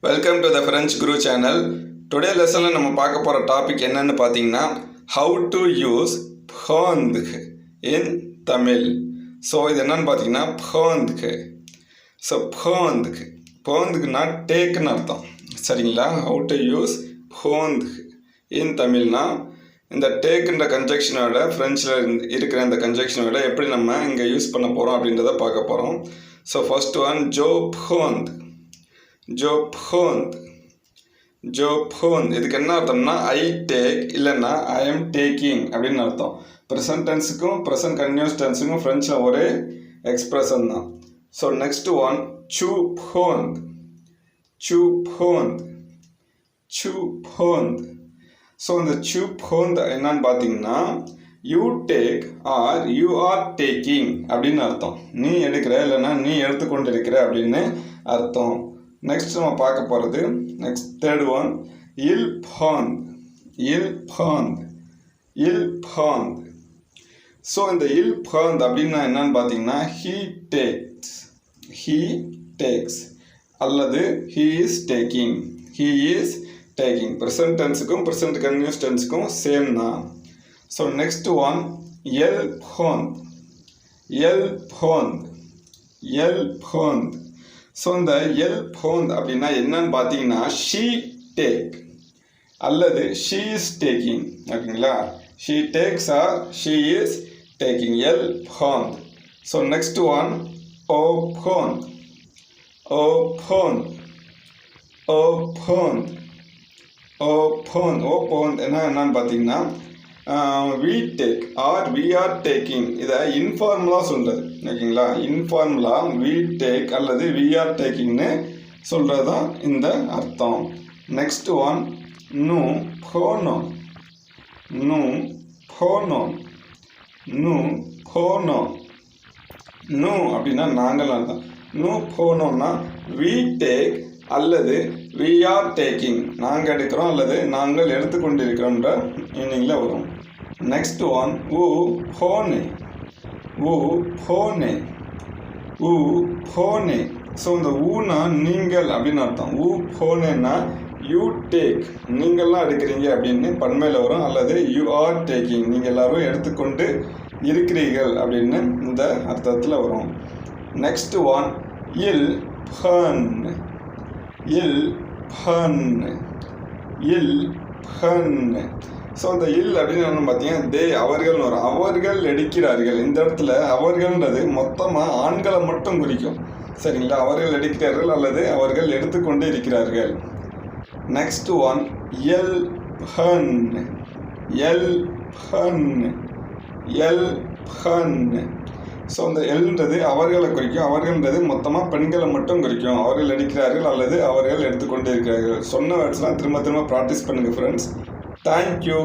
Welcome to the French Guru channel. Today lesson நம்ம பார்க்க போற டாபிக் என்னன்னு பாத்தீங்கன்னா how to use prendre in Tamil. So இது என்னன்னு பாத்தீங்கன்னா prendre. So prendre take ன்னு அர்த்தம். சரிங்களா? How to use prendre in Tamilனா இந்த take என்ற கன்ஜக்ஷனோட பிரெஞ்சில் இருக்கிற இந்த கன்ஜக்ஷனோட எப்படி நம்ம இங்க யூஸ் பண்ண போறோம் அப்படின்றத பார்க்க போறோம். So first one je prendre இதுக்கு என்ன அர்த்தம்னா I take இல்லைன்னா I am taking அப்படின்னு அர்த்தம். ப்ரெசன்ட் டென்ஸுக்கும் ப்ரெசன்ட் கன்டினியூஸ் டென்ஸுக்கும் ஃப்ரெஞ்சில் ஒரே எக்ஸ்பிரஷன் தான். So next one tu prendre. So இந்த tu prendre என்னன்னு பார்த்தீங்கன்னா you take are you are taking அப்படின்னு அர்த்தம். நீ எடுக்கிற இல்லைன்னா நீ எடுத்துக்கொண்டு இருக்கிற அப்படின்னு அர்த்தம். நெக்ஸ்ட் நம்ம பார்க்க போகிறது next third one il prendre. So இந்த il prendre அப்படின்னா என்னன்னு பார்த்தீங்கன்னா he takes அல்லது he is taking ப்ரெசன்ட் டென்ஸுக்கும் ப்ரெசன்ட் கன்டினியூஸ் டென்ஸுக்கும் சேம் தான். So next one elle prendre. So இந்த elle prendre அப்படின்னா என்னன்னு பார்த்தீங்கன்னா she take அல்லது she is taking ஓகேங்களா. she takes or she is taking elle prendre. So next one au prendre என்னன்னு பார்த்தீங்கன்னா we take or we are taking இதை இன்ஃபார்மலாக சொல்கிறது ஓகேங்களா. இன்ஃபார்மலாக we take அல்லது we are takingனு சொல்கிறது தான் இந்த அர்த்தம். Next one nous prenons. nous அப்படின்னா நாங்கள் அர்த்தம். nous prenonsனா we take அல்லது we are taking நாங்கள் எடுக்கிறோம் அல்லது நாங்கள் எடுத்துக்கொண்டு இருக்கிறோம்ன்ற மீனிங்கில் வரும். Next one vous prenez. So இந்த ஊனா நீங்கள் அப்படின்னு அர்த்தம். vous prenezனா யூ டேக் நீங்கள்லாம் எடுக்கிறீங்க அப்படின்னு பன்மையில் வரும் அல்லது யூ ஆர் டேக்கிங் நீங்கள் எல்லாரும் எடுத்துக்கொண்டு இருக்கிறீர்கள் அப்படின்னு இந்த அர்த்தத்தில் வரும். Next one il prenne. So இந்த இல் அப்படின்னு பார்த்தீங்கன்னா தே அவர்கள் வரும். அவர்கள் எடுக்கிறார்கள். இந்த இடத்துல அவர்கள்ன்றது மொத்தமாக ஆண்களை மட்டும் குறிக்கும். சரிங்களா? அவர்கள் எடுக்கிறார்கள் அல்லது அவர்கள் எடுத்துக்கொண்டு இருக்கிறார்கள். Next one elle prenne. So இந்த எல்ன்றது அவர்களை குறிக்கும். அவர்கள்ன்றது மொத்தமாக பெண்களை மட்டும் குறிக்கும். அவர்கள் எடுக்கிறார்கள் அல்லது அவர்கள் எடுத்துக்கொண்டு இருக்கிறார்கள். சொன்ன வேர்ட்ஸ்லாம் திரும்ப ப்ராக்டிஸ் பண்ணுங்கள் ஃப்ரெண்ட்ஸ். தேங்க்யூ.